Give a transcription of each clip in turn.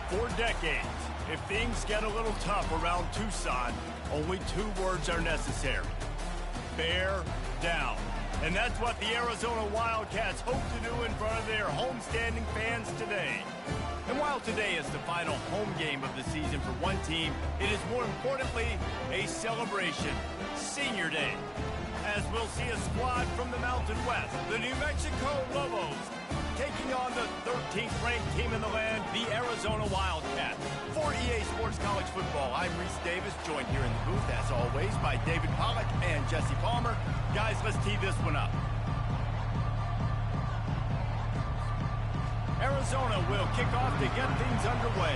For decades, if things get a little tough around Tucson, only two words are necessary. Bear down. And that's what the Arizona Wildcats hope to do in front of their homestanding fans today. And while today is the final home game of the season for one team, it is more importantly a celebration, Senior Day. As we'll see a squad from the Mountain West, the New Mexico Lobos, taking on the 13th ranked team in the land, the Arizona Wildcats. For EA Sports College Football, I'm Reese Davis, joined here in the booth, as always, by David Pollack and Jesse Palmer. Guys, let's tee this one up. Arizona will kick off to get things underway.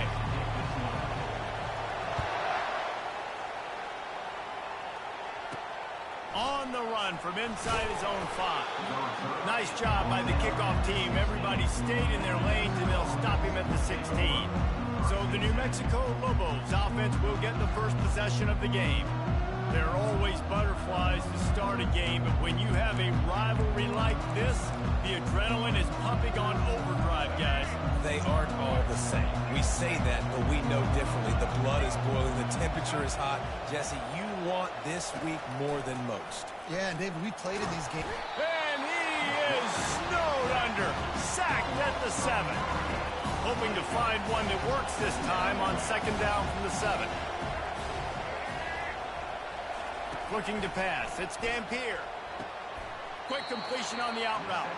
On the run from inside his own 5. Nice job by the kickoff team. Everybody stayed in their lanes, and they'll stop him at the 16. So the New Mexico Lobos offense will get the first possession of the game. There are always butterflies to start a game, but when you have a rivalry like this, the adrenaline is pumping on overdrive, guys. They aren't all the same. We say that, but we know differently. The blood is boiling. The temperature is hot. Jesse, you want this week more than most. Yeah, and David, we played in these games. And he is snowed under. Sacked at the 7. Hoping to find one that works this time on second down from the 7. Looking to pass. It's Dampier. Quick completion on the out route.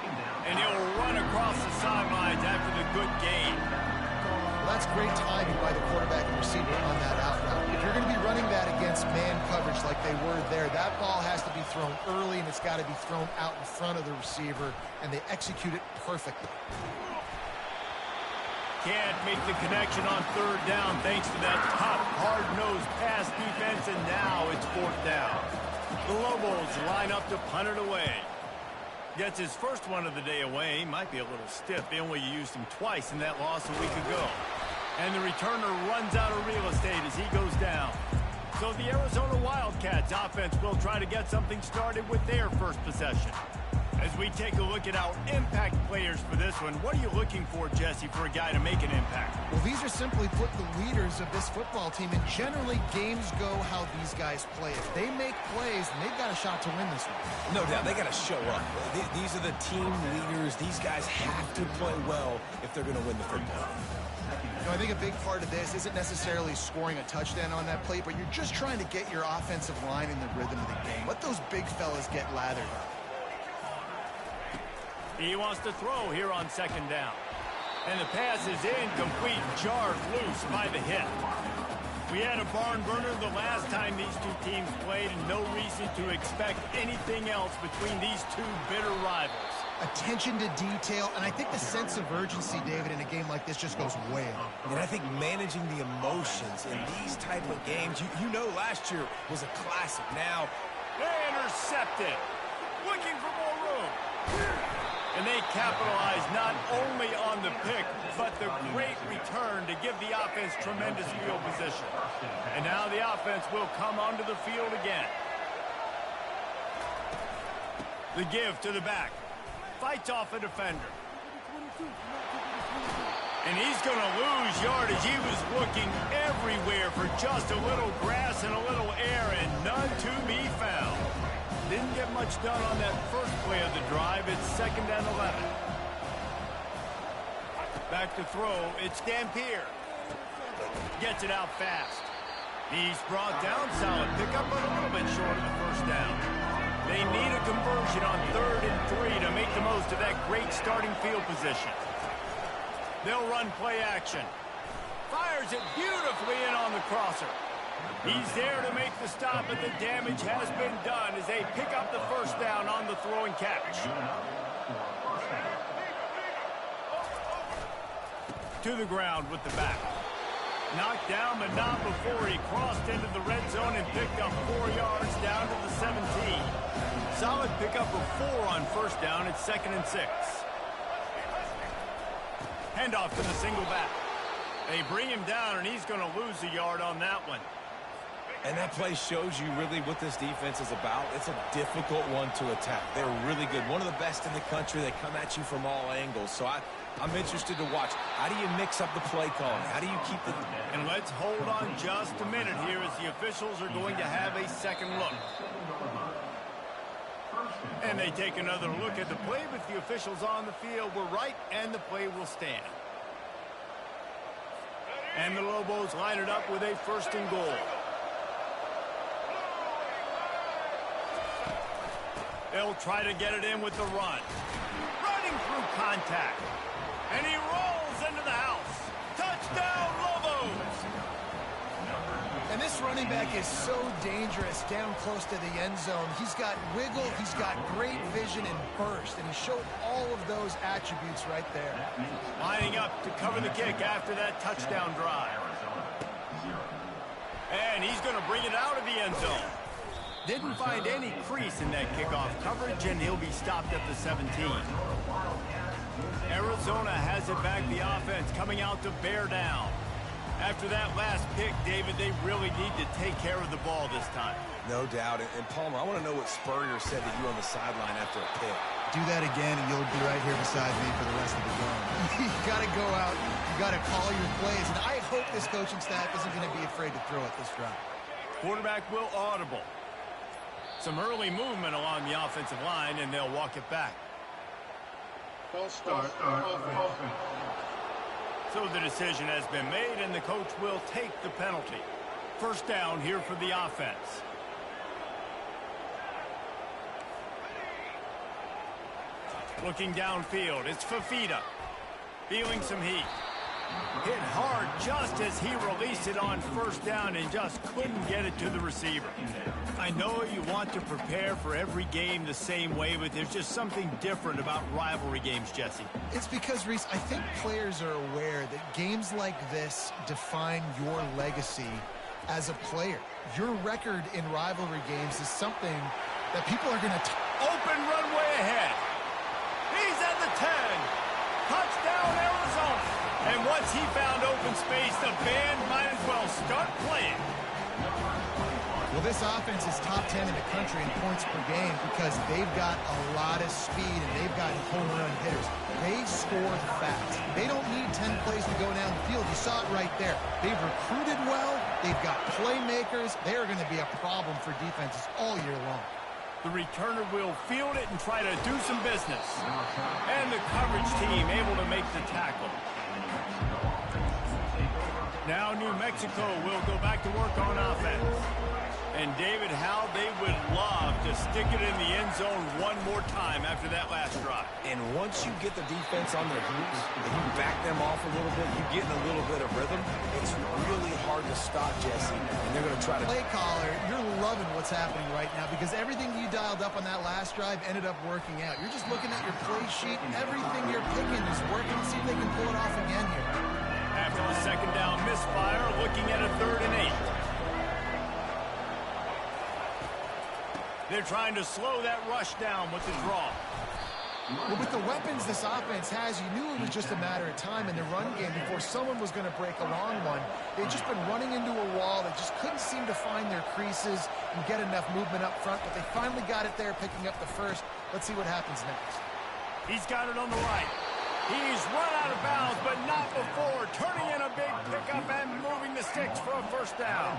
And he'll run across the sidelines after the good gain. Well, that's great timing by the quarterback and receiver on that out route. If you're going to be running that against man coverage like they were there, that ball has to be thrown early, and it's got to be thrown out in front of the receiver, and they execute it perfectly. Can't make the connection on third down thanks to that tough, hard-nosed pass defense, and now it's fourth down. The Lobos line up to punt it away. Gets his first one of the day away. Might be a little stiff. They only used him twice in that loss a week ago. And the returner runs out of real estate as he goes down. So the Arizona Wildcats offense will try to get something started with their first possession. As we take a look at our impact players for this one, what are you looking for, Jesse, for a guy to make an impact? Well, these are simply put the leaders of this football team, and generally games go how these guys play. If they make plays, then they've got a shot to win this one. No doubt, they got to show up. These are the team leaders. These guys have to play well if they're going to win the football. You know, I think a big part of this isn't necessarily scoring a touchdown on that play, but you're just trying to get your offensive line in the rhythm of the game. Let those big fellas get lathered up. He wants to throw here on second down. And the pass is incomplete, jarred loose by the hit. We had a barn burner the last time these two teams played, and no reason to expect anything else between these two bitter rivals. Attention to detail, and I think the sense of urgency, David, in a game like this just goes way up. And I think managing the emotions in these type of games, you know last year was a classic. Now, they intercepted. Looking for more room. And they capitalize not only on the pick, but the great return to give the offense tremendous field position. And now the offense will come onto the field again. The give to the back. Fights off a defender. And he's going to lose yardage. He was looking everywhere for just a little grass and a little air, and none to be found. Didn't get much done on that first play of the drive. It's second and 11. Back to throw. It's Dampier. Gets it out fast. He's brought down. Solid pickup, but a little bit short of the first down. They need a conversion on 3rd and 3 to make the most of that great starting field position. They'll run play action. Fires it beautifully in on the crosser. He's there to make the stop, but the damage has been done as they pick up the first down on the throw and catch. To the ground with the back. Knocked down, but not before he crossed into the red zone and picked up 4 yards down to the 17. Solid pickup of 4 on first down. It's 2nd and 6. Handoff to the single back. They bring him down, and he's going to lose a yard on that one. And that play shows you really what this defense is about. It's a difficult one to attack. They're really good. One of the best in the country. They come at you from all angles. So I'm interested to watch. How do you mix up the play calling? How do you keep the... And let's hold on just a minute here as the officials are going to have a second look. And they take another look at the play, but the officials on the field were right, and the play will stand. And the Lobos line it up with a 1st and goal. They'll try to get it in with the run. Running through contact. And he rolls into the house. Touchdown, Lobos! And this running back is so dangerous down close to the end zone. He's got wiggle, he's got great vision and burst, and he showed all of those attributes right there. Lining up to cover the kick after that touchdown drive. And he's going to bring it out of the end zone. Didn't find any crease in that kickoff coverage, and he'll be stopped at the 17. Arizona has it back, the offense coming out to bear down. After that last pick, David, they really need to take care of the ball this time. No doubt. And Palmer, I want to know what Spurrier said to you on the sideline after a pick. Do that again, and you'll be right here beside me for the rest of the game. You got to go out, you got to call your plays, and I hope this coaching staff isn't going to be afraid to throw it this drive. Quarterback will audible. Some early movement along the offensive line, and they'll walk it back. False start. Offense. So the decision has been made, and the coach will take the penalty. 1st down here for the offense. Looking downfield, it's Fafita. Feeling some heat. Hit hard just as he released it on 1st down and just couldn't get it to the receiver. I know you want to prepare for every game the same way, but there's just something different about rivalry games, Jesse. It's because, Reese, I think players are aware that games like this define your legacy as a player. Your record in rivalry games is something that people are going to... Open runway ahead. He's at the 10. Touchdown, Arizona. And once he found open space, the band might as well start playing. Well, this offense is top 10 in the country in points per game because they've got a lot of speed and they've got home run hitters. They score fast. They don't need 10 plays to go down the field. You saw it right there. They've recruited well. They've got playmakers. They are going to be a problem for defenses all year long. The returner will field it and try to do some business. And the coverage team able to make the tackle. Now New Mexico will go back to work on offense. And David, how they would love to stick it in the end zone one more time after that last drive. And once you get the defense on their heels, and you back them off a little bit, you get in a little bit of rhythm, it's really hard to stop, Jesse. And they're going to try to... Play caller, you're loving what's happening right now because everything you dialed up on that last drive ended up working out. You're just looking at your play sheet. Everything you're picking is working. See if they can pull it off again here. After the 2nd down misfire, looking at a 3rd and 8. They're trying to slow that rush down with the draw. Well, with the weapons this offense has, you knew it was just a matter of time in the run game before someone was going to break a long one. They've just been running into a wall. They just couldn't seem to find their creases and get enough movement up front, but they finally got it there, picking up the 1st. Let's see what happens next. He's got it on the right. He's run out of bounds, but not before. Turning in a big pickup and moving the sticks for a 1st down.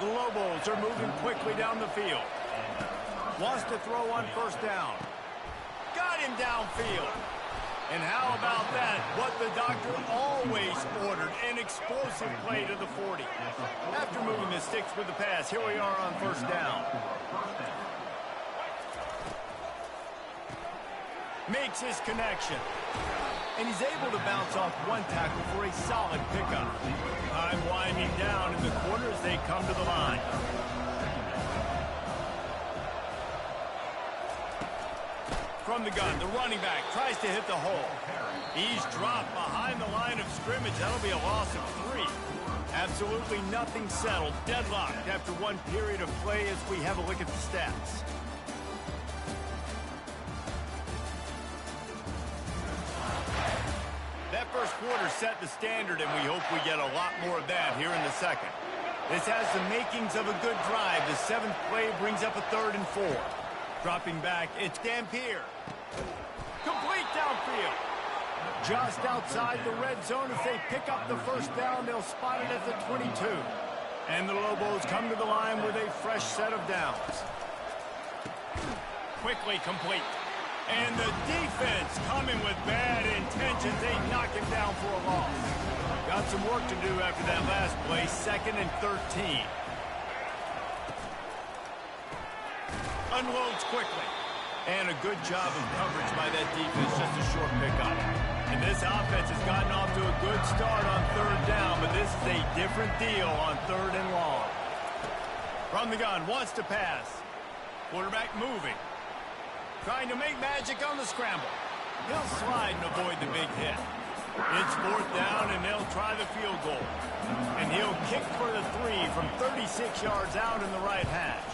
The Lobos are moving quickly down the field. Wants to throw on 1st down. Got him downfield. And how about that? What the doctor always ordered, an explosive play to the 40. After moving the sticks with the pass, here we are on 1st down. Makes his connection. And he's able to bounce off one tackle for a solid pickup. Time winding down in the corner as they come to the line. From the gun, the running back tries to hit the hole. He's dropped behind the line of scrimmage. That'll be a loss of 3. Absolutely nothing settled. Deadlocked after one period of play as we have a look at the stats. That 1st quarter set the standard, and we hope we get a lot more of that here in the 2nd. This has the makings of a good drive. The 7th play brings up a 3rd and 4. Dropping back, it's Dampier. Complete downfield. Just outside the red zone. If they pick up the first down, they'll spot it at the 22. And the Lobos come to the line with a fresh set of downs. Quickly complete. And the defense coming with bad intentions. They knock him down for a loss. Got some work to do after that last play. 2nd and 13. Unloads quickly. And a good job of coverage by that defense. Just a short pickup. And this offense has gotten off to a good start on 3rd down, but this is a different deal on 3rd and long. From the gun, wants to pass. Quarterback moving. Trying to make magic on the scramble. He'll slide and avoid the big hit. It's 4th down, and they'll try the field goal. And he'll kick for the 3 from 36 yards out in the right hash.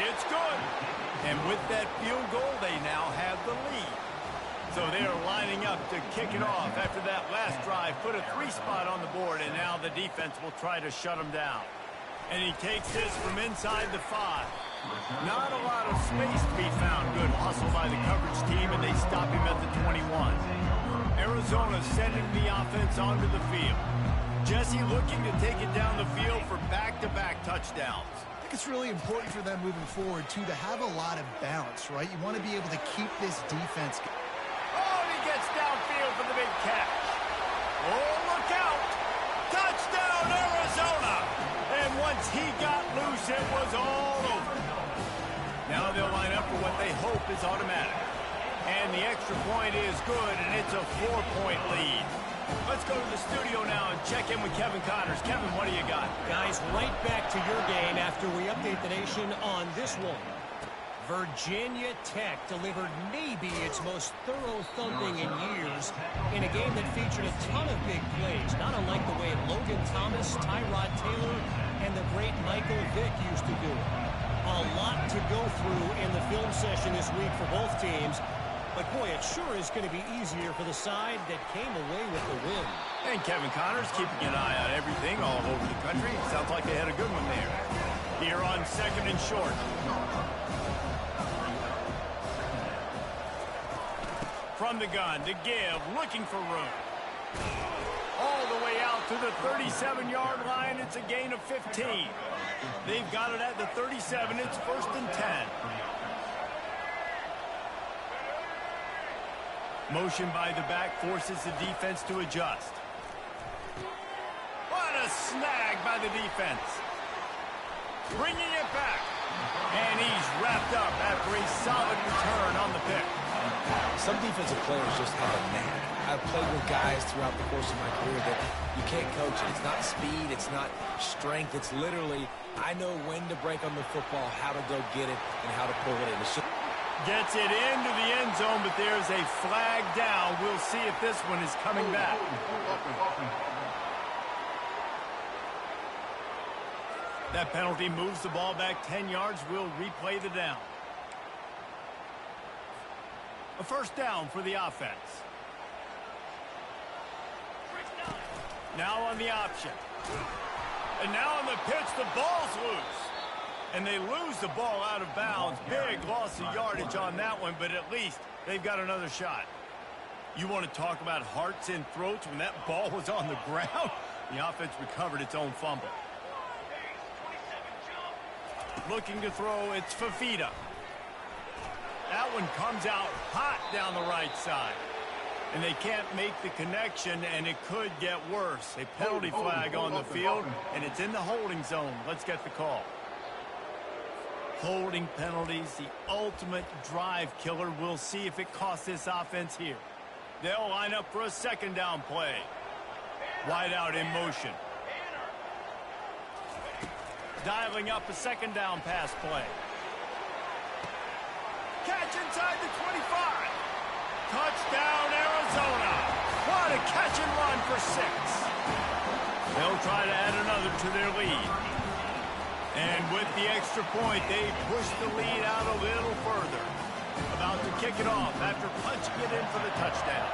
It's good. And with that field goal, they now have the lead. So they're lining up to kick it off after that last drive. Put a 3 spot on the board, and now the defense will try to shut him down. And he takes this from inside the 5. Not a lot of space to be found. Good hustle by the coverage team, and they stop him at the 21. Arizona sending the offense onto the field. Jesse looking to take it down the field for back-to-back touchdowns. I think it's really important for them moving forward, too, to have a lot of balance, right? You want to be able to keep this defense. Oh, and he gets downfield for the big catch. Oh, look out. Touchdown, Arizona. And once he got loose, it was all over. Now they'll line up for what they hope is automatic. And the extra point is good, and it's a 4-point lead. Let's go to the studio now and check in with Kevin Connors. Kevin, what do you got? Guys, right back to your game after we update the nation on this one. Virginia Tech delivered maybe its most thorough thumping in years in a game that featured a ton of big plays, not unlike the way Logan Thomas, Tyrod Taylor, and the great Michael Vick used to do it. A lot to go through in the film session this week for both teams. But, boy, it sure is going to be easier for the side that came away with the win. And Kevin Connors keeping an eye on everything all over the country. Sounds like they had a good one there. Here on 2nd and short. From the gun to give, looking for room. All the way out to the 37-yard line. It's a gain of 15. They've got it at the 37. It's 1st and 10. Motion by the back forces the defense to adjust. What a snag by the defense. Bringing it back. And he's wrapped up after a solid return on the pick. Some defensive players just have a knack. I've played with guys throughout the course of my career that you can't coach it. It's not speed. It's not strength. It's literally, I know when to break on the football, how to go get it, and how to pull it in. Gets it into the end zone, but there's a flag down. We'll see if this one is coming back. That penalty moves the ball back 10 yards. We'll replay the down. A 1st down for the offense. Now on the option. And now on the pitch, the ball's loose. And they lose the ball out of bounds. Big loss of yardage on that one, but at least they've got another shot. You want to talk about hearts and throats when that ball was on the ground? The offense recovered its own fumble. Looking to throw, it's Fafita. That one comes out hot down the right side. And they can't make the connection, and it could get worse. A penalty flag on the field, and it's in the holding zone. Let's get the call. Holding penalties, the ultimate drive killer. We'll see if it costs this offense here. They'll line up for a 2nd down play. Wide out in motion. Dialing up a 2nd down pass play. Catch inside the 25. Touchdown, Arizona. What a catch and run for 6. They'll try to add another to their lead. And with the extra point, they push the lead out a little further. About to kick it off after punching it in for the touchdown.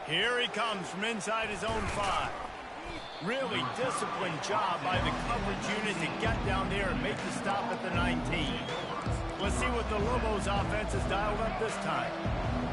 Here he comes from inside his own 5. Really disciplined job by the coverage unit to get down there and make the stop at the 19. Let's see what the Lobos offense has dialed up this time.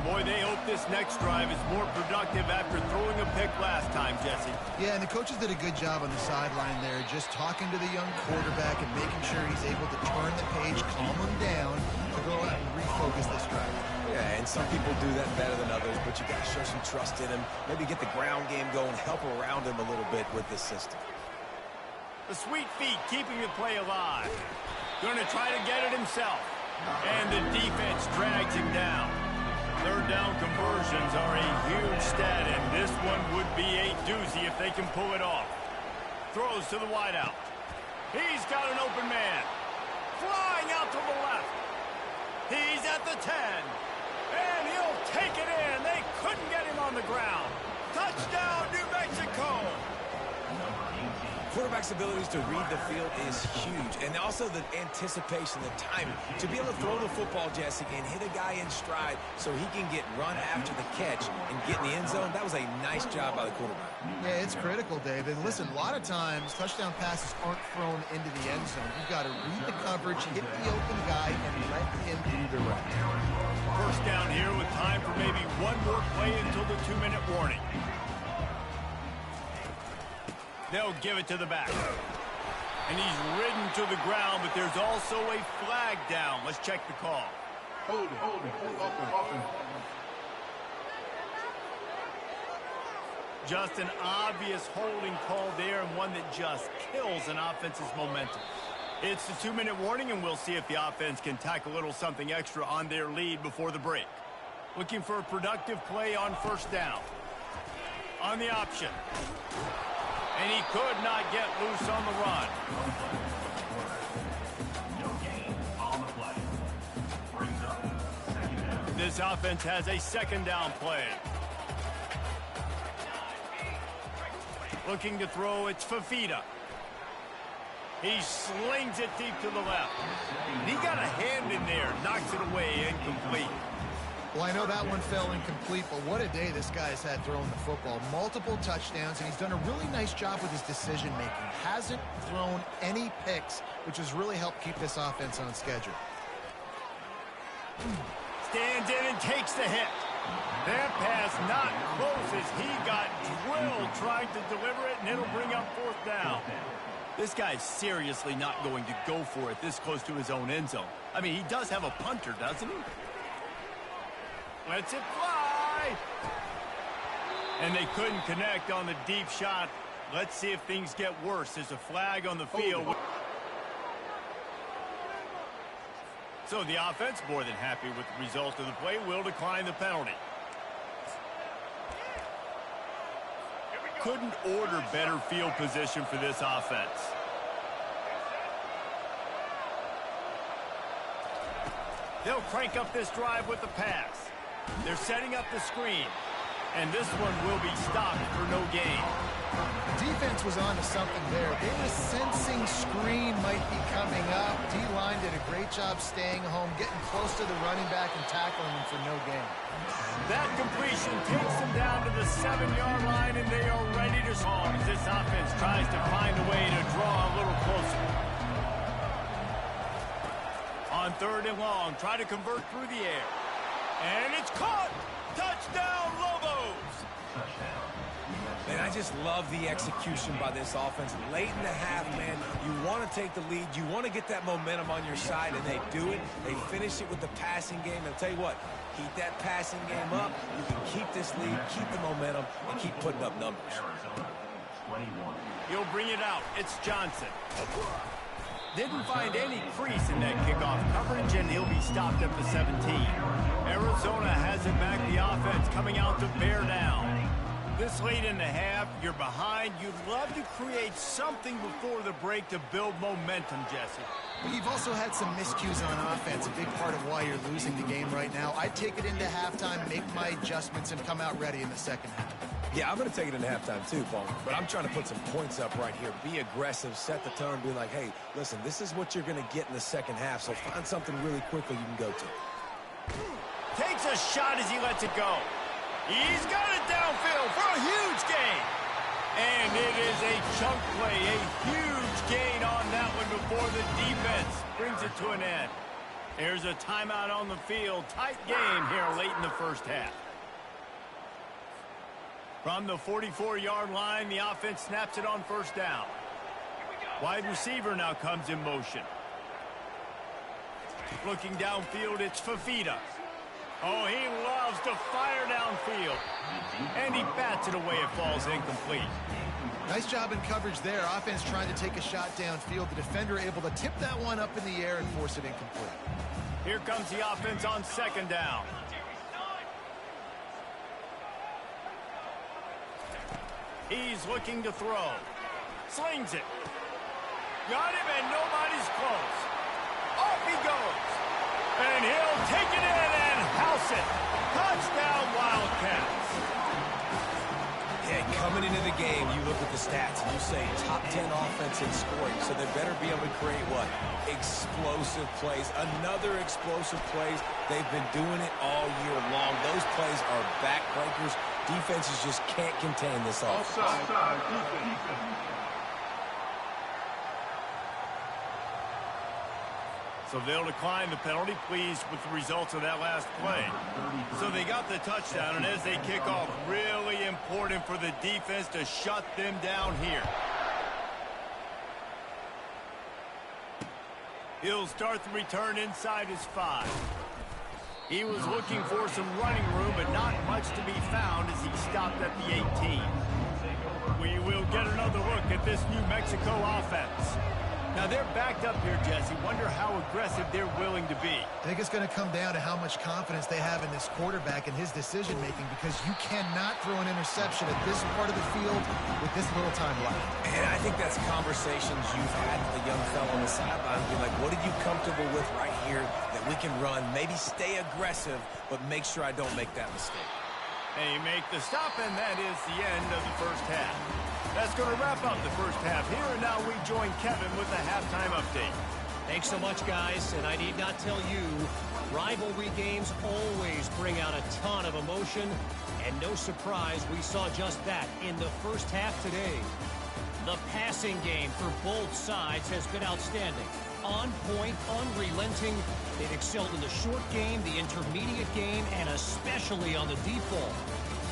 Boy, they hope this next drive is more productive after throwing a pick last time, Jesse. Yeah, and the coaches did a good job on the sideline there, just talking to the young quarterback and making sure he's able to turn the page, calm him down, to go out and refocus this drive. Yeah, and some people do that better than others, but you got to show some trust in him. Maybe get the ground game going, help around him a little bit with this system. The sweet feet keeping the play alive. Going to try to get it himself. And the defense drags him down. Third down conversions are a huge stat, and this one would be a doozy if they can pull it off. Throws to the wideout. He's got an open man. Flying out to the left. He's at the 10. And he'll take it in. They couldn't get him on the ground. Touchdown, New Mexico. Quarterback's abilities to read the field is huge, and also the anticipation, the timing. To be able to throw the football, Jesse, and hit a guy in stride so he can get run after the catch and get in the end zone, that was a nice job by the quarterback. Yeah, it's critical, David. Listen, a lot of times touchdown passes aren't thrown into the end zone. You've got to read the coverage, hit the open guy, and let him do the rest. First down here with time for maybe one more play until the 2-minute warning. They'll give it to the back. And he's ridden to the ground, but there's also a flag down. Let's check the call. Hold it. Just an obvious holding call there, and one that just kills an offense's momentum. It's the 2-minute warning, and we'll see if the offense can tack a little something extra on their lead before the break. Looking for a productive play on first down. On the option. And he could not get loose on the run. This offense has a second down play. Looking to throw, it's Fafita. He slings it deep to the left. And he got a hand in there, knocks it away, incomplete. Well, I know that one fell incomplete, but what a day this guy's had throwing the football. Multiple touchdowns, and he's done a really nice job with his decision-making. Hasn't thrown any picks, which has really helped keep this offense on schedule. Stands in and takes the hit. That pass not close as he got drilled trying to deliver it, and it'll bring up fourth down. This guy's seriously not going to go for it this close to his own end zone. I mean, he does have a punter, doesn't he? Lets it fly. And they couldn't connect on the deep shot. Let's see if things get worse. There's a flag on the field. So the offense, more than happy with the result of the play, will decline the penalty. Couldn't order better field position for this offense. They'll crank up this drive with the pass. They're setting up the screen. And this one will be stopped for no gain. The defense was on to something there. They were sensing screen might be coming up. D-line did a great job staying home, getting close to the running back and tackling him for no gain. That completion takes them down to the 7-yard line, and they are ready to score as this offense tries to find a way to draw a little closer. On third and long, try to convert through the air. And it's caught! Touchdown, Lobos! Man, I just love the execution by this offense. Late in the half, man, you want to take the lead. You want to get that momentum on your side, and they do it. They finish it with the passing game. I'll tell you what, keep that passing game up. You can keep this lead, keep the momentum, and keep putting up numbers. He'll bring it out. It's Johnson. Didn't find any crease in that kickoff coverage, and he'll be stopped at the 17. Arizona has it back, the offense coming out to bear down. This late in the half, you're behind. You'd love to create something before the break to build momentum, Jesse. You've also had some miscues on offense, a big part of why you're losing the game right now. I'd take it into halftime, make my adjustments, and come out ready in the second half. Yeah, I'm going to take it into halftime too, Paul. But I'm trying to put some points up right here. Be aggressive, set the tone, be like, hey, listen, this is what you're going to get in the second half, so find something really quickly you can go to. Takes a shot as he lets it go. He's got it downfield for a huge gain. And it is a chunk play, a huge gain on that one before the defense brings it to an end. There's a timeout on the field. Tight game here late in the first half. From the 44-yard line, the offense snaps it on first down. Wide receiver now comes in motion. Looking downfield, it's Fafita. Oh, he loves to fire downfield. And he bats it away. It falls incomplete. Nice job in coverage there. Offense trying to take a shot downfield. The defender able to tip that one up in the air and force it incomplete. Here comes the offense on second down. He's looking to throw. Slings it. Got him, and nobody's close. Off he goes. And he'll take it in and house it. Touchdown, Wildcats. Yeah, coming into the game, you look at the stats and you say top 10 offense in scoring, so they better be able to create what? Explosive plays. Another explosive plays. They've been doing it all year long. Those plays are backbreakers. Defenses just can't contain this offense. Offside. Defense. So they'll decline the penalty, pleased with the results of that last play. So they got the touchdown, and as they kick off, really important for the defense to shut them down here. He'll start the return inside his 5. He was looking for some running room, but not much to be found as he stopped at the 18. We will get another look at this New Mexico offense. Now, they're backed up here, Jesse. Wonder how aggressive they're willing to be. I think it's going to come down to how much confidence they have in this quarterback and his decision-making, because you cannot throw an interception at this part of the field with this little time left. And I think that's conversations you've had with a young fellow on the sideline. Be like, what are you comfortable with right here that we can run? Maybe stay aggressive, but make sure I don't make that mistake. And you make the stop, and that is the end of the first half. That's going to wrap up the first half here, and now we join Kevin with the halftime update. Thanks so much, guys, and I need not tell you, rivalry games always bring out a ton of emotion, and no surprise we saw just that in the first half today. The passing game for both sides has been outstanding. On point, unrelenting. They've excelled in the short game, the intermediate game, and especially on the deep ball.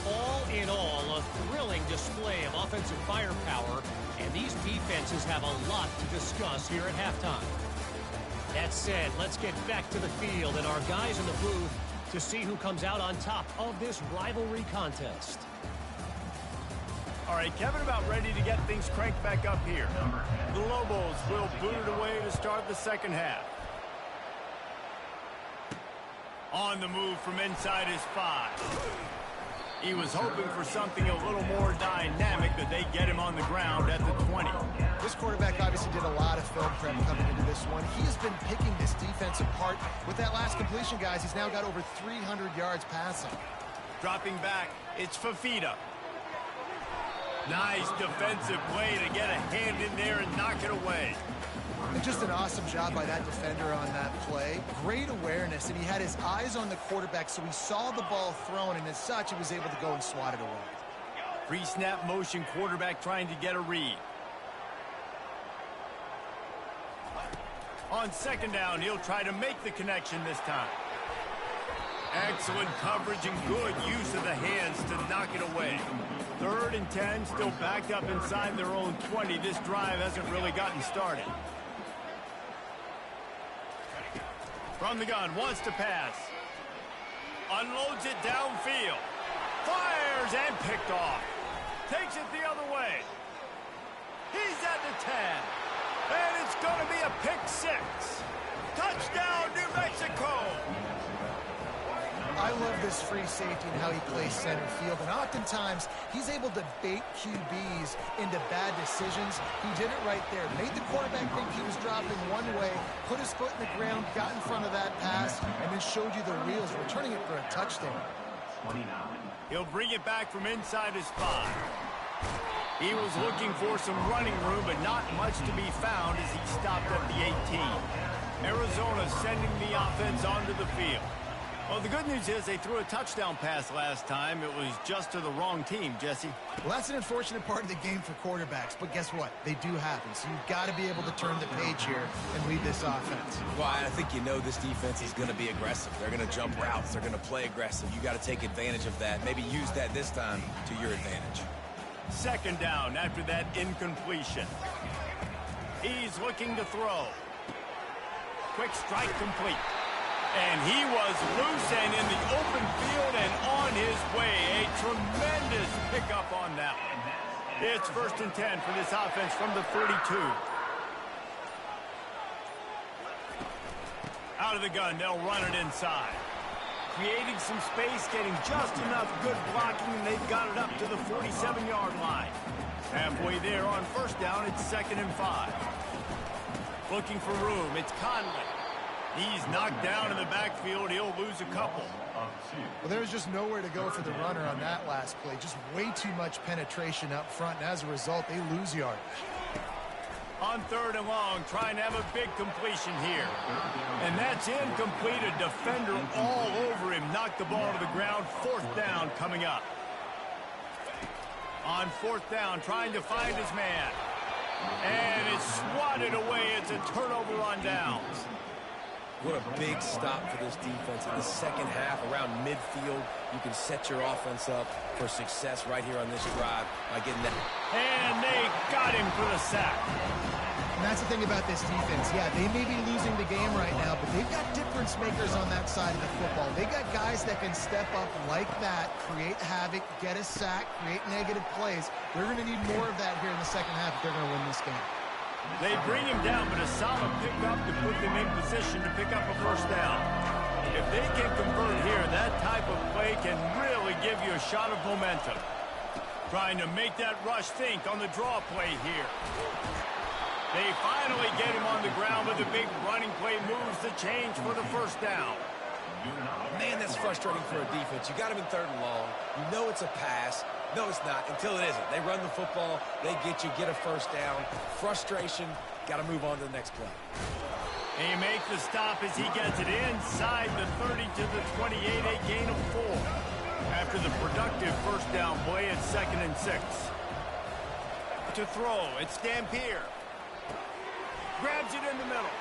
All in all, a thrilling display of offensive firepower, and these defenses have a lot to discuss here at halftime. That said, let's get back to the field and our guys in the booth to see who comes out on top of this rivalry contest. All right, Kevin, about ready to get things cranked back up here. The Lobos will boot it away to start the second half. On the move from inside his 5. He was hoping for something a little more dynamic, but they get him on the ground at the 20. This quarterback obviously did a lot of film prep coming into this one. He has been picking this defense apart. With that last completion, guys, he's now got over 300 yards passing. Dropping back, it's Fafita. Nice defensive play to get a hand in there and knock it away. And just an awesome job by that defender on that play. Great awareness, and he had his eyes on the quarterback, so he saw the ball thrown, and as such, he was able to go and swat it away. Pre-snap motion, quarterback trying to get a read. On second down, he'll try to make the connection this time. Excellent coverage and good use of the hands to knock it away. 3rd and 10, still backed up inside their own 20. This drive hasn't really gotten started. From the gun, wants to pass. Unloads it downfield. Fires and picked off. Takes it the other way. He's at the 10. And it's going to be a pick 6. Touchdown, New Mexico. I love this free safety and how he plays center field, and oftentimes he's able to bait QBs into bad decisions. He did it right there. Made the quarterback think he was dropping one way, put his foot in the ground, got in front of that pass, and then showed you the wheels, returning it for a touchdown. He'll bring it back from inside his 5. He was looking for some running room, but not much to be found as he stopped at the 18. Arizona sending the offense onto the field. Well, the good news is they threw a touchdown pass last time. It was just to the wrong team, Jesse. Well, that's an unfortunate part of the game for quarterbacks, but guess what? They do happen, so you've got to be able to turn the page here and lead this offense. Well, I think you know this defense is going to be aggressive. They're going to jump routes. They're going to play aggressive. You got to take advantage of that. Maybe use that this time to your advantage. Second down after that incompletion. He's looking to throw. Quick strike complete. And he was loose and in the open field and on his way. A tremendous pickup on that one. It's 1st and 10 for this offense from the 32. Out of the gun, they'll run it inside. Creating some space, getting just enough good blocking, and they've got it up to the 47-yard line. Halfway there on 1st down, it's 2nd and 5. Looking for room, it's Conley. He's knocked down in the backfield. He'll lose a couple. Well, there's just nowhere to go for the runner on that last play. Just way too much penetration up front, and as a result, they lose yardage. On 3rd and long, trying to have a big completion here. And that's incomplete. A defender all over him. Knocked the ball to the ground. 4th down coming up. On 4th down, trying to find his man. And it's swatted away. It's a turnover on downs. What a big stop for this defense. In the second half, around midfield, you can set your offense up for success right here on this drive by getting that. And they got him for the sack. And that's the thing about this defense. Yeah, they may be losing the game right now, but they've got difference makers on that side of the football. They got guys that can step up like that, create havoc, get a sack, create negative plays. They're going to need more of that here in the second half if they're going to win this game. They bring him down, but a solid pickup to put them in position to pick up a 1st down. If they can convert here, that type of play can really give you a shot of momentum. Trying to make that rush think on the draw play here. They finally get him on the ground, but the big running play moves the change for the 1st down. Man, that's frustrating for a defense. You got him in 3rd and long. You know it's a pass. No, it's not until it isn't. They run the football. They get you, get a 1st down. Frustration. Got to move on to the next play. He makes the stop as he gets it inside the 30 to the 28, a gain of 4. After the productive 1st down play, it's 2nd and 6. To throw, it's Dampier. Grabs it in the middle.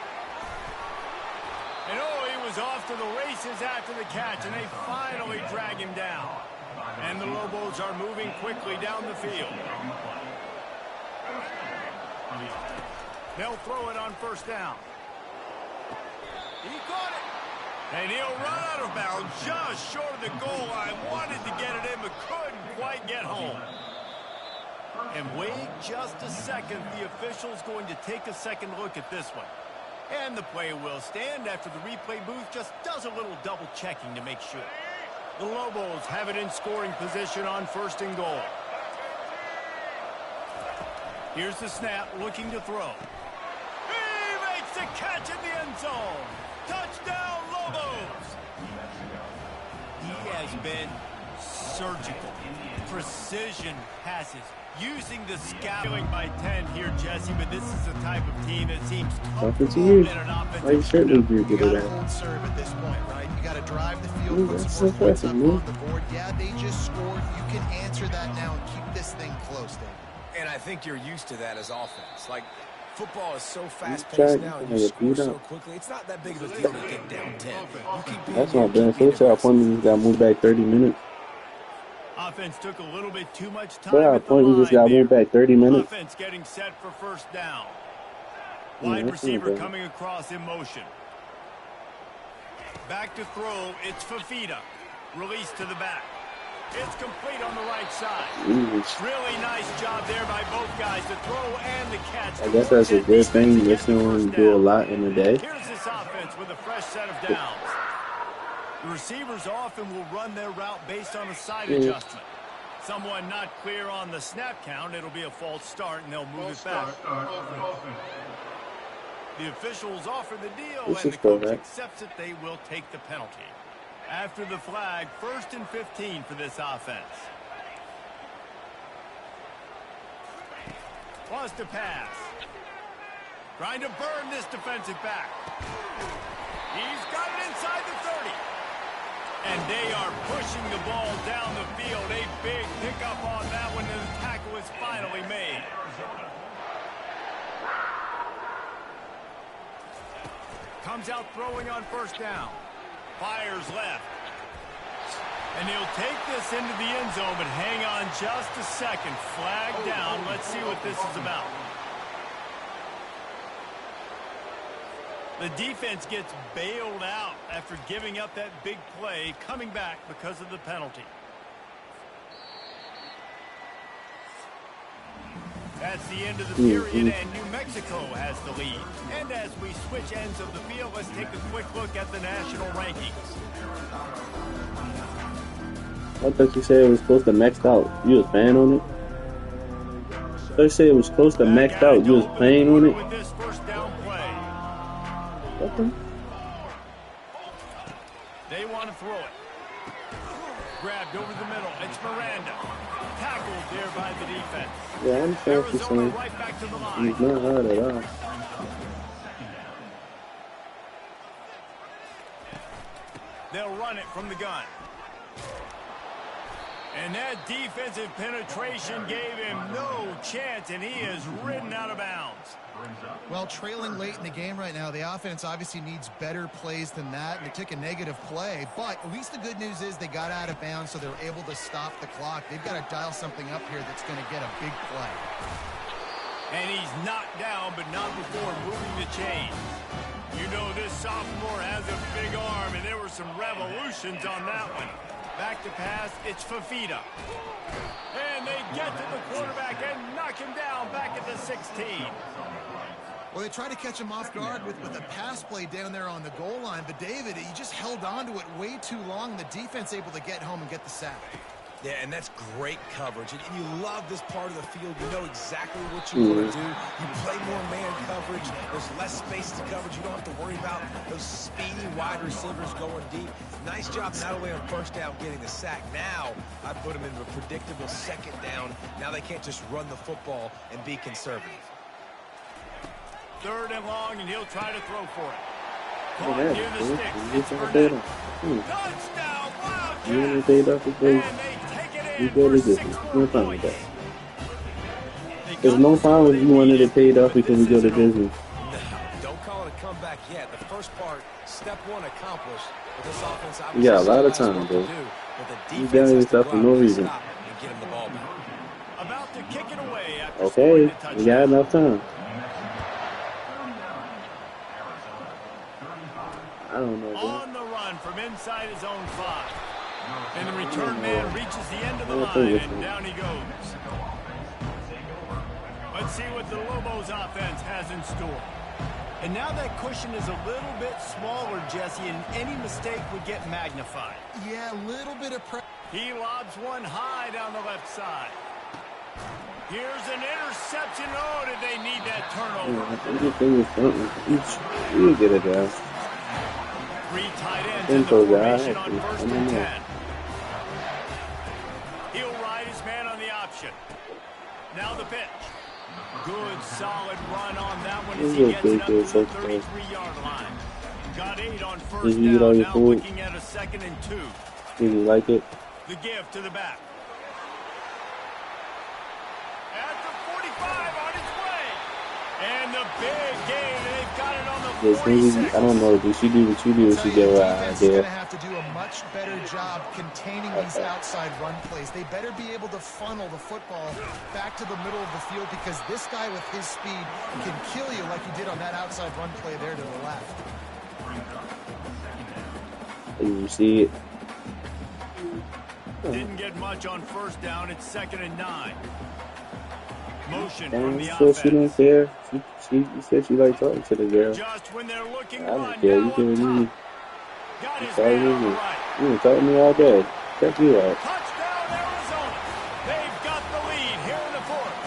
And oh, he was off to the races after the catch, and they finally drag him down. And the Lobos are moving quickly down the field. They'll throw it on 1st down. He caught it. And he'll run out of bounds just short of the goal line. Wanted to get it in, but couldn't quite get home. And wait just a second. The official's going to take a second look at this one. And the play will stand after the replay booth just does a little double checking to make sure. The Lobos have it in scoring position on 1st and goal. Here's the snap, looking to throw. He makes the catch in the end zone. Touchdown, Lobos! He has been surgical. Precision passes. Using the scouting by 10 here, Jesse, but this is the type of team that seems comfortable in an offensive. You got to hold serve at this point, right? You got to drive the field, put some more points up on the board. Yeah, they just scored. You can answer that now and keep this thing close, David. And I think you're used to that as offense. Like, football is so fast-paced now, and you score so quickly. It's not that big of a deal to get down 10. You keep being That's not bad. So our appointment got moved back 30 minutes. Offense took a little bit too much time. But our appointment just got moved back 30 minutes. Offense getting set for 1st down. Wide receiver coming across in motion. Back to throw. It's Fafita. Release to the back. It's complete on the right side. Really nice job there by both guys, the throw and the catch. I guess that's a good thing. Listening do a lot in a day. Here's this offense with a fresh set of downs. The receivers often will run their route based on a side adjustment. Someone not clear on the snap count, it'll be a false start, and they'll move it back. The officials offer the deal, and the coach accepts it. They will take the penalty. After the flag, 1st and 15 for this offense. Wants to pass. Trying to burn this defensive back. He's got it inside the 30. And they are pushing the ball down the field. A big pickup on that one, and the tackle is finally made. Comes out throwing on first down. Fires left. And he'll take this into the end zone, but hang on just a second. Flag down. Let's see what this is about. The defense gets bailed out after giving up that big play, coming back because of the penalty. That's the end of the period, and New Mexico has the lead. And as we switch ends of the field, let's take a quick look at the national rankings. I thought you said it was close to maxed out. You was playing on it? I thought you said it was close to maxed out. You was playing on it? With this first down play. Okay. They want to throw it. Grabbed over the middle. It's Miranda. Tackled there by the defense. Yeah, I understand what you're Arizona saying. right back to the line. He's not hard at all. They'll run it from the gun. And that defensive penetration gave him no chance, and he is ridden out of bounds. Well, trailing late in the game right now, the offense obviously needs better plays than that, and they took a negative play. But at least the good news is they got out of bounds, so they're able to stop the clock. They've got to dial something up here that's going to get a big play. And he's knocked down, but not before moving the chains. You know this sophomore has a big arm, and there were some revolutions on that one. Back to pass, it's Fafita. And they get to the quarterback and knock him down back at the 16. Well, they tried to catch him off guard with a pass play down there on the goal line, but David, he just held on to it way too long. The defense able to get home and get the sack. Yeah, and that's great coverage. And you love this part of the field. You know exactly what you want to do. You play more man coverage. There's less space to coverage. You don't have to worry about those speedy wide receivers going deep. Nice job not only on first down getting the sack. Now I put them into a predictable second down. Now they can't just run the football and be conservative. Third and long, and he'll try to throw for it. Oh, Caught near the sticks. It's Burnett. Touchdown, Wildcats! You want to say that And because they take it you in go for to this. 6 No more problem with points. that. There's no problem if you wanted to pay it off because we go to Disney. No, don't call it a comeback yet. The first part, step one accomplished. But this offense You got a lot of obviously time, has bro. work to do, but the You defense got has to yourself go for out no and reason. stop and get him the ball back. About to kick it away after Okay, scoring the we touchdown. got enough time. I don't know, bro. On the run from inside his own 5. And the return man reaches the end of the I line, think and it's- down he goes. Let's see what the Lobos offense has in store. And now that cushion is a little bit smaller, Jesse, and any mistake would get magnified. Yeah, a little bit of pressure. He lobs one high down the left side. Here's an interception. Oh, did they need that turnover? I think your thing is something. You get it, guys. 3 tight ends in the Info guy. formation on I first don't and know. 10. He'll ride his man on the option. Now the pitch. Good, solid run on that one as he gets it up to the 33-yard line. Got 8 on first Did you eat all down. your Now food? looking at a 2nd and 2. Did you like it? The give to the back. At the 45 on his way. And the big gain. They've got it on the Yes, maybe, 46. I don't know. Did she do what you do? She get right Defense is going there. to have to do a much better job containing these outside run plays. They better be able to funnel the football back to the middle of the field because this guy with his speed can kill you like he did on that outside run play there to the left. You see it. Didn't get much on first down. It's 2nd and 9. Motion from And the so she don't offense. care. She said she liked talking to the girl. Just when they're looking I don't run care. now You can up me. top. Got his Sorry, man on the you right. can talk to me all day. Check you out. Touchdown, Arizona. They've got the lead here in the 4th.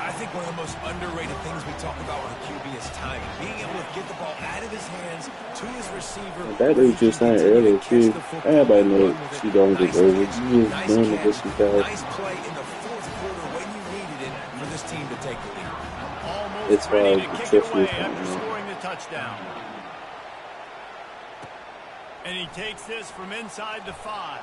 I think one of the most underrated things we talk about with a QB is timing. Being able to get the ball out of his hands to his receiver. That was just saying earlier, too. Everybody knows she don't get over. You just doing the good she does. Nice play in the 4th quarter when you needed it for this team to take the lead. Almost It's ready fine. to It's kick it just away fine, after man. scoring the touchdown. And he takes this from inside the 5.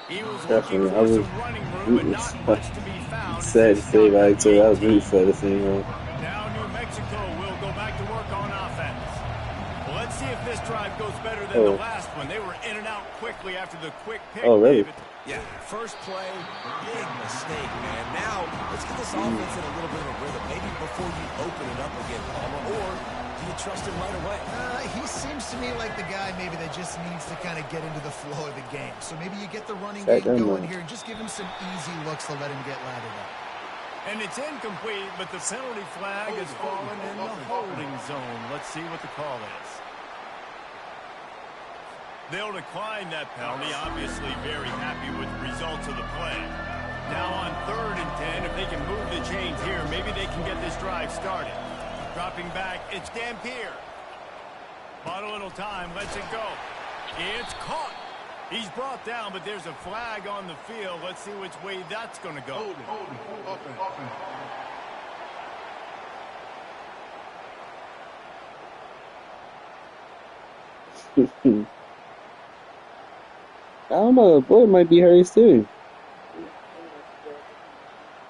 He was Definitely, looking for some running room, but not much to be found. Sad to say about it too. I was really sad to see him. Now New Mexico will go back to work on offense. Well, let's see if this drive goes better than the last one. They were in and out quickly after the quick pick. Oh, really? David. Yeah, first play, big mistake, man. Now, let's get this offense in a little bit of a rhythm. Maybe before you open it up again, Palmer, or do you trust him right away? He seems to me like the guy maybe that just needs to kind of get into the flow of the game. So maybe you get the running game going here and just give him some easy looks to let him get lathered up. And it's incomplete, but the penalty flag has fallen in the holding zone. Let's see what the call is. They'll decline that penalty, obviously very happy with the results of the play. Now on 3rd and 10, if they can move the chains here, maybe they can get this drive started. Dropping back, it's Dampier. Bought a little time, lets it go. It's caught. He's brought down, but there's a flag on the field. Let's see which way that's going to go. I don't know. Boy might be hurt too.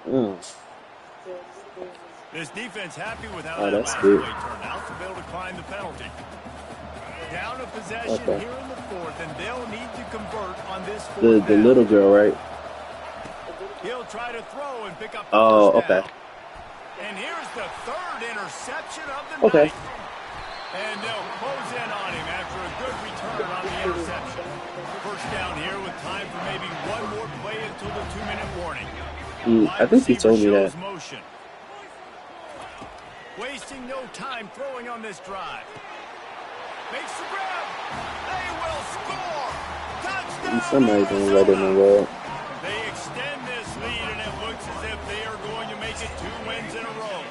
Oh. This defense happy with how that last good. play turned out, so they'll decline the penalty. Down a possession here in the 4th, and they'll need to convert on this 4th The little girl, right? He'll try to throw and pick up the Oh, first down. okay. And here's the 3rd interception of the night. And they'll close in on him after a good return on the interception. First down here with time for maybe one more play until the 2-minute warning. I think he told me that. Motion. Wasting no time throwing on this drive. Makes the grab. They will score. Touchdown. Somebody gonna let him away. They extend this lead, and it looks as if they are going to make it 2 wins in a row.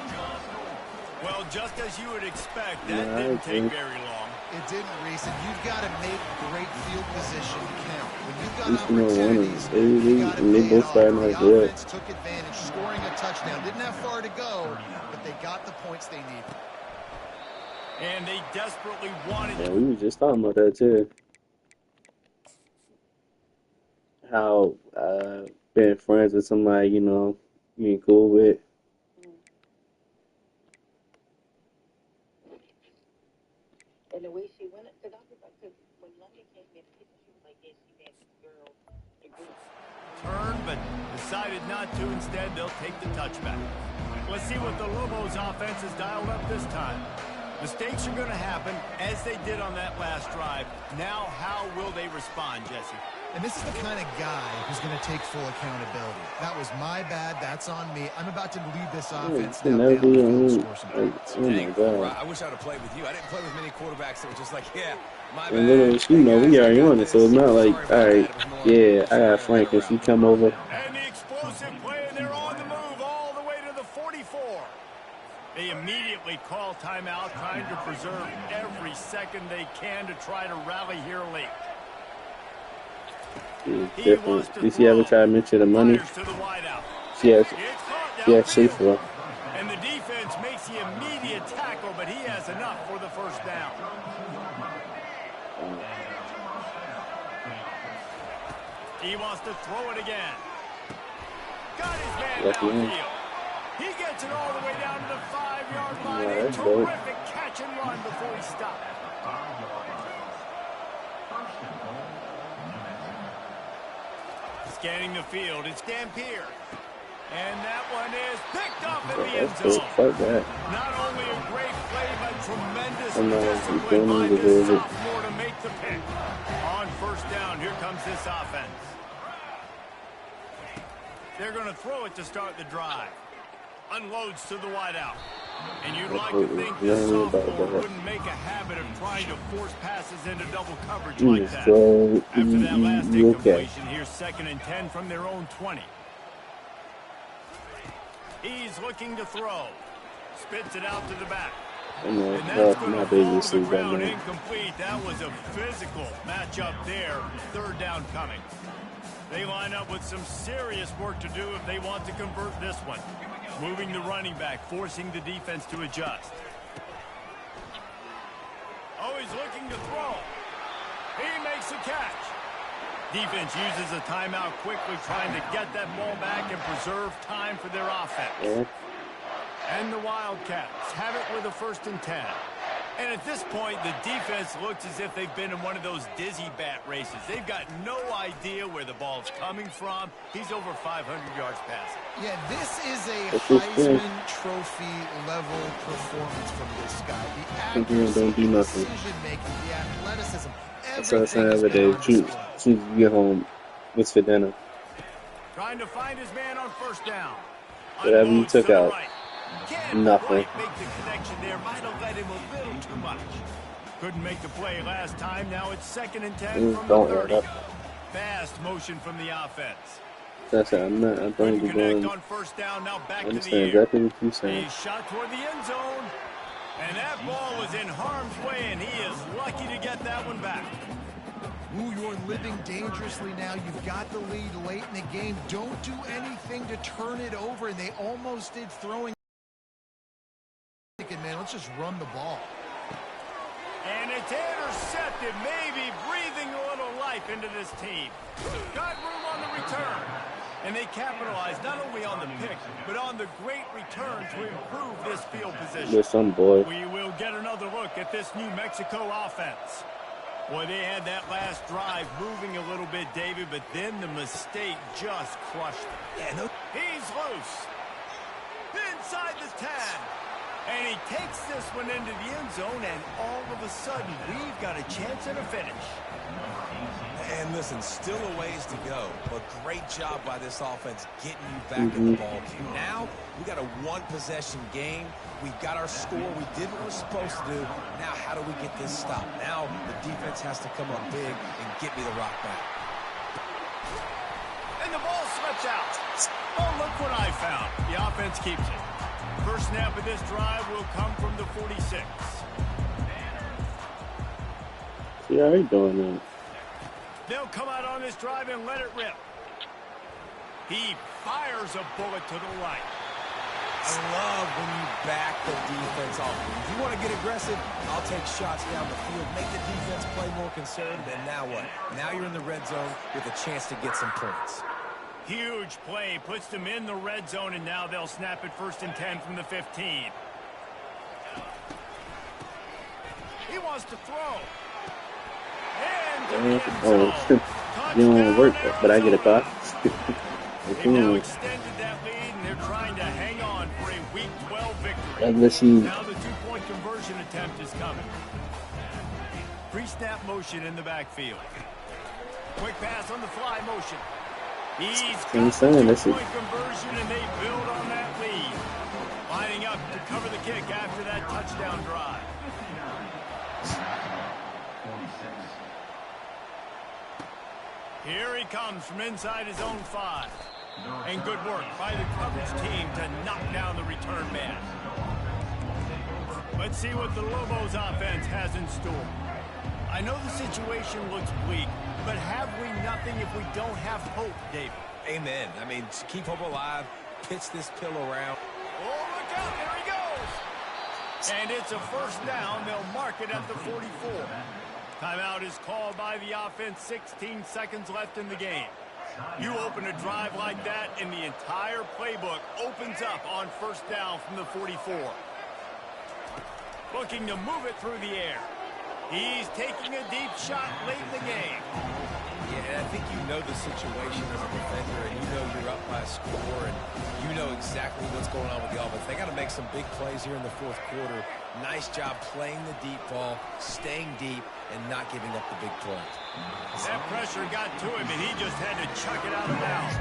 Well, just as you would expect, that didn't take very long. It didn't, Reese, and you've got to make great field position count. When you've got He's opportunities, you got to play it off. The offense took advantage, scoring a touchdown. Didn't have far to go, but they got the points they needed. And they desperately wanted Yeah, we were just talking about that too. How being friends with somebody, you know, being cool with. And the way she went, because I was like, when Lundy came in, she was like, yeah, she met this girl. turn, but decided not to. Instead, they'll take the touchback. Let's see what the Lobos offense has dialed up this time. Mistakes are going to happen, as they did on that last drive. Now, how will they respond, Jesse? And this is the kind of guy who's going to take full accountability. That was my bad. That's on me. I'm about to lead this offense now down the field and score some points. Oh my God. I wish I would have played with you. I didn't play with many quarterbacks that were just like, yeah, my And little, you know, we already on it, so it's not like, all right, yeah, I got Frank, if he come over. And the explosive play, and they're on the move all the way to the 44. They immediately call timeout, trying to preserve every second they can to try to rally here late. It's different. Did she ever try to mention the money? She actually for. And the defense makes the immediate tackle, but he has enough for the first down. He wants to throw it again. Got his man downfield. He gets it all the way down to the 5-yard line. A terrific catch and run before he stopped. Scanning the field, it's Dampier. And that one is picked up in the end zone. Not only a great play, but tremendous discipline by this sophomore to make the pick. On first down, here comes this offense. They're going to throw it to start the drive. Unloads to the wideout. And you'd like to think this sophomore wouldn't make a habit of trying to force passes into double coverage like that. After that last incompletion, here's 2nd and 10 from their own 20. He's looking to throw. Spits it out to the back. And that's going to fall to the ground incomplete. That was a physical matchup there. 3rd down coming. They line up with some serious work to do if they want to convert this one. Moving the running back, forcing the defense to adjust. Oh, he's looking to throw. He makes makes the catch. Defense uses a timeout quickly, trying to get that ball back and preserve time for their offense. Yeah. And the Wildcats have it with a 1st and 10. And at this point, the defense looks as if they've been in one of those dizzy bat races. They've got no idea where the ball's coming from. He's over 500 yards passing. Yeah, this is a Heisman Trophy level performance from this guy. The accuracy, don't do nothing. decision-making, the athleticism, That's what I say everything every is day. on Soon display. as you get home, what's for dinner? Trying to find his man on 1st down. Whatever you Unloads took to the out. right. Can't Nothing. quite make the connection there. Might have let him a little too much. Couldn't make the play last time. Now it's 2nd and 10 Things from don't the add 30. up. Fast motion from the offense. That's it. I don't Couldn't be connect going. on 1st down. Now I back to the understand air. exactly what you're saying. He shot toward the end zone. And that ball was in harm's way, and he is lucky to get that one back. Ooh, you're living dangerously now. You've got the lead late in the game. Don't do anything to turn it over, and they almost did throwing. Man, let's just run the ball. And it's intercepted, maybe breathing a little life into this team. Got room on the return. And they capitalized not only on the pick, but on the great return to improve this field position. There's some boy. We will get another look at this New Mexico offense. Boy, they had that last drive moving a little bit, David, but then the mistake just crushed them. Yeah, no. He's loose. Inside the 10. And he takes this one into the end zone, and all of a sudden, we've got a chance at a finish. And listen, still a ways to go, but great job by this offense getting you back in the ball game. Now, we got a one-possession game. We got our score. We did what we're supposed to do. Now, how do we get this stopped? Now, the defense has to come up big and get me the rock back. And the ball slips out. Oh, look what I found. The offense keeps it. First snap of this drive will come from the 46. See how he doing that? They'll come out on this drive and let it rip. He fires a bullet to the right. I love when you back the defense off. If you want to get aggressive, I'll take shots down the field, make the defense play more conservative, and now what? Now you're in the red zone with a chance to get some points. Huge play, puts them in the red zone, and now they'll snap it 1st and 10 from the 15. He wants to throw. And to the end zone. You don't want to work, but I get a thought. They've now extended that lead, and they're trying to hang on for a Week 12 victory. Let's see. Now the two-point conversion attempt is coming. Pre-snap motion in the backfield. Quick pass on the fly motion. He's got the two-point conversion, and they build on that lead. Lining up to cover the kick after that touchdown drive. Here he comes from inside his own 5. And good work by the coverage team to knock down the return man. Let's see what the Lobos offense has in store. I know the situation looks bleak, but have we nothing if we don't have hope, David? Amen. I mean, keep hope alive, pitch this pill around. Oh, look out, there he goes. And it's a first down. They'll mark it at the 44. Timeout is called by the offense. 16 seconds left in the game. You open a drive like that, and the entire playbook opens up on first down from the 44. Looking to move it through the air. He's taking a deep shot late in the game. Yeah, I think you know the situation as a defender, and you know you're up by a score, and you know exactly what's going on with the offense. They got to make some big plays here in the fourth quarter. Nice job playing the deep ball, staying deep, and not giving up the big plays. That pressure got to him, and he just had to chuck it out of bounds.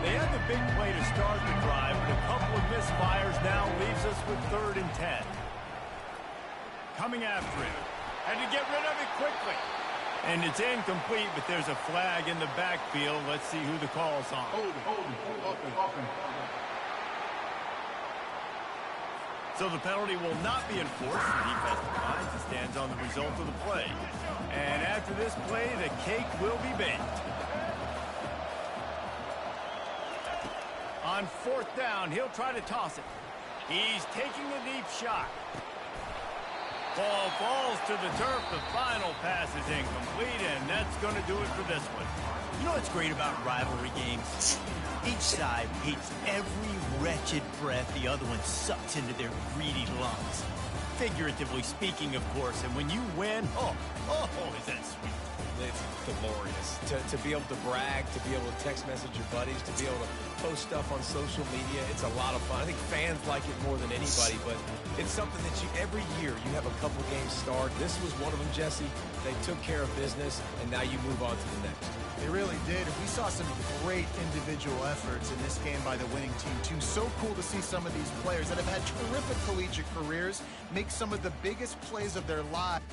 They had the big play to start the drive, but a couple of misfires now leaves us with 3rd and 10. Coming after it. Had to get rid of it quickly. And it's incomplete, but there's a flag in the backfield. Let's see who the call's on. So the penalty will not be enforced. The defense declines and stands on the result of the play. And after this play, the cake will be baked. On 4th down, he'll try to toss it. He's taking a deep shot. Ball falls to the turf. The final pass is incomplete, and that's going to do it for this one. You know what's great about rivalry games? Each side hates every wretched breath the other one sucks into their greedy lungs. Figuratively speaking, of course, and when you win, oh, is that sweet. It's glorious. To be able to brag, to be able to text message your buddies, to be able to post stuff on social media, it's a lot of fun. I think fans like it more than anybody, but it's something that every year you have a couple games start. This was one of them, Jesse. They took care of business, and now you move on to the next. They really did. We saw some great individual efforts in this game by the winning team, too. So cool to see some of these players that have had terrific collegiate careers make some of the biggest plays of their lives.